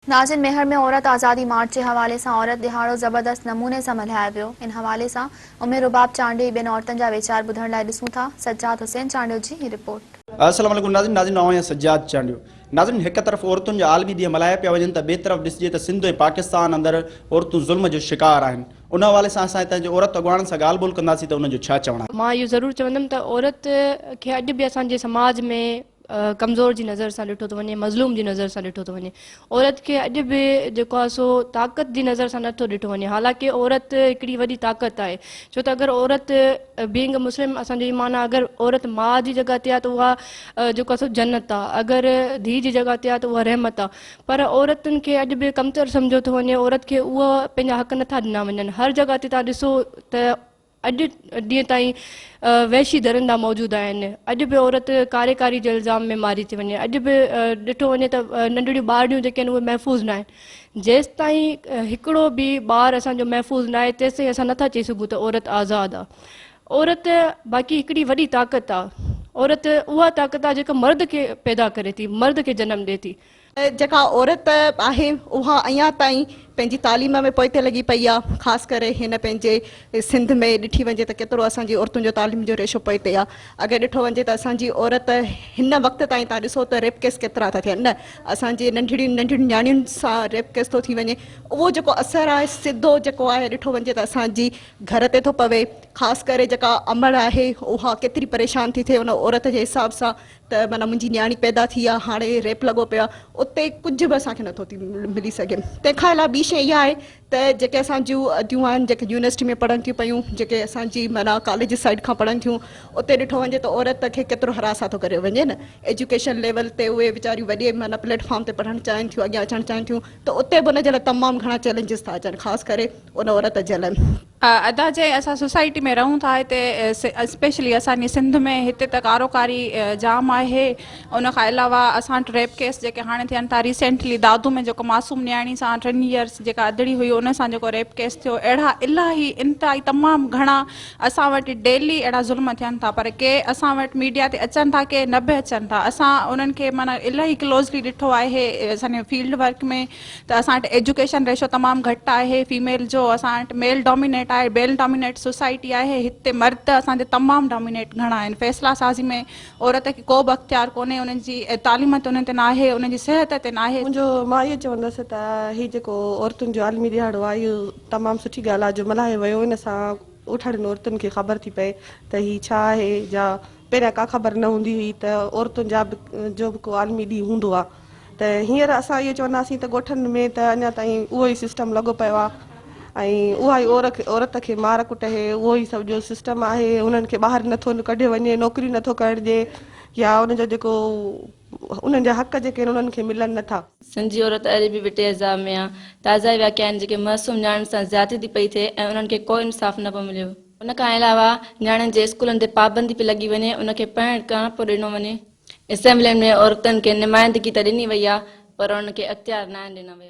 नाज़िन मेहर में औरत आज़ादी मार्च के हवाले से औरत दिहाड़ो ज़बरदस्त नमूने से मल्हायो वियो। इन हवाले से उमे रुबाब चांडियो ॿियनि औरतुनि जा वीचार ॿुधण लाइ ॾिसूं था सज्जाद हुसैन चांडियो जी ही रिपोर्ट। अस्सलाम वालेकुम नाज़िन नाज़िन आऊं आहियां सज्जाद चांडियो। नाज़िन एक तरफ़ औरतुनि जा आलमी ॾींहं मल्हाया पिया वञनि त ॿिए तरफ़ ॾिसिजे त सिंध ऐं पाकिस्तान अंदरि औरतूं ज़ुल्म जो शिकार आहिनि। उन हवाले सां असां हितां जे औरत अॻुवाणनि सां ॻाल्हि ॿोल कंदासीं त उनजो छा चवणु आहे। मां इहो ज़रूरु चवंदमि त औरत खे अॼु बि असांजे समाज में कमज़ोर जी नज़र सां ॾिठो थो वञे, मज़लूम जी नज़र सां ॾिठो थो वञे। औरत खे अॼु बि जेको आहे सो ताक़त जी नज़र सां नथो ॾिठो वञे। हालांकि औरत हिकिड़ी वॾी ताक़त आहे, छो त अगरि औरत बीइंग मुस्लिम असांजो ईमान आहे, अगरि औरत माउ जी जॻह ते आहे त उहा जेको आहे सो जन्नत आहे, अगरि धीउ जी जॻह ते आहे त उहा रहमत आहे। पर औरतुनि खे अॼु बि कमतर सम्झो थो वञे, औरत खे उहा पंहिंजा हक़ नथा ॾिना वञनि। हर जॻह ते तव्हां ॾिसो त अॼु ॾींहं ताईं वैशी दरिंदा मौजूदु आहिनि। अॼु बि औरत कार्यकारी जे इल्ज़ाम में मारी थी वञे। अॼु बि ॾिठो वञे त नंढड़ियूं ॿारियूं जेके आहिनि उहे महफ़ूज़ न आहिनि। जेसि ताईं हिकिड़ो बि ॿारु असांजो महफ़ूज़ न आहे तेसि ताईं असां नथा चई सघूं त औरत आज़ादु आहे। औरत बाक़ी हिकिड़ी वॾी ताक़त आहे। औरत उहा ताक़त आहे जेका मर्द खे पैदा करे थी, मर्द खे जनमु ॾिए थी। जेका औरत आहे उहा अञा ताईं पंहिंजी तालीम में पोइते लॻी पई आहे। ख़ासि करे हिन पंहिंजे सिंध में ॾिठी वञे त केतिरो असांजी औरतुनि जो तालीम जो रेशो पोइते आहे। अगरि ॾिठो वञे त असांजी औरत हिन वक़्त ताईं तव्हां ॾिसो त रेप केस केतिरा था थियनि। न असांजे नंढड़ियुनि नंढड़ियुनि न्याणियुनि सां रेप केस थो थी वञे। उहो जेको असरु आहे सिधो जेको आहे ॾिठो वञे त असांजी घर ते थो पवे। ख़ासि करे जेका अमड़ आहे उहा केतिरी परेशान थी थिए उन औरत जे हिसाब सां त माना मुंहिंजी न्याणी पैदा थी आहे, हाणे रेप लॻो पियो आहे, उते कुझु बि असांखे नथो थी मिली सघे। तंहिंखां अलावा ॿी शइ इहा आहे त जेके असांजूं अदियूं आहिनि, जेके यूनिवर्सिटी में पढ़नि थियूं पियूं, जेके असांजी माना कॉलेज साइड खां पढ़नि थियूं, उते ॾिठो वञे त औरत खे केतिरो हरासा थो करे वञे। न एजुकेशन लेवल ते उहे वीचारियूं वॾे माना प्लेटफॉर्म ते पढ़णु चाहिनि थियूं, अॻियां अचणु चाहिनि थियूं, त उते बि उनजे लाइ तमामु घणा चैलेंजिस था अचनि, ख़ासि करे उन औरत जे लाइ। अदा जे असां सोसाइटी में रहूं था हिते स्पेशली असांजी सिंध में हिते त कारोकारी जाम आहे। उनखां अलावा असां वटि रेप केस जेके हाणे थियनि था, रिसेंटली दादू में जेको मासूम न्याणी सां 3 इयर्स जेका अदड़ी हुई उन सां जेको रेप केस थियो, अहिड़ा इलाही इंतिहाई तमामु घणा असां वटि डेली अहिड़ा ज़ुल्म थियनि था। पर के असां वटि मीडिया ते अचनि था, के न बि अचनि था। असां उन्हनि खे माना इलाही क्लोज़ली ॾिठो आहे असांजे फील्ड वर्क में त असां वटि एजुकेशन रेशो तमामु घटि आहे फीमेल जो। असां वटि मेल डोमिनेट आहे, मेल डोमिनेट सोसाइटी आहे। हिते मर्द असांजे तमामु डोमिनेट घणा आहिनि। फ़ैसिला साज़ी में औरत खे को बि अख़्तियार कोन्हे, उन्हनि जी तालीम ते उन्हनि ते न आहे, उन्हनि जी सिहत ते न आहे। मां इहो चवंदसि त हीउ जेको औरतुनि जो आलमी ॾिहाड़ो आहे इहो तमामु सुठी ॻाल्हि आहे जो मल्हायो वियो। इन सां उथड़नि औरतुनि खे ख़बर थी पए त हीउ छा आहे, जा पहिरियां का ख़बर न हूंदी हुई त औरतुनि जो बि को आलमी ॾींहुं हूंदो आहे। त हींअर असां इहो चवंदासीं त ॻोठनि में त अञा ताईं उहो ई सिस्टम लॻो पियो आहे ऐं उहा ई औरत खे मार कुटे उहो ई सभु जो सिस्टम आहे। उन्हनि खे ॿाहिरि नथो कढियो वञे, नौकिरी नथो करणु ॾिए, या उनजो जेको उन्हनि जा हक़ जेके आहिनि उन्हनि खे मिलनि नथा। सिंधी औरत अॼु बि बिटे हज़ार में आहे। ताज़ा ई वाक़िया आहिनि जेके मासूम न्याणियुनि सां ज़्यादती पई थिए ऐं उन्हनि खे को इंसाफ़ न पियो मिलियो। उनखां अलावा न्याणियुनि जे स्कूलनि ते पाबंदी पई लॻी वञे, उनखे पढ़णु करणु पियो ॾिनो वञे। असेंबलियुनि में औरतुनि खे नुमाइंदगी त ॾिनी वई आहे पर उनखे अख़्तियार न ॾिना विया।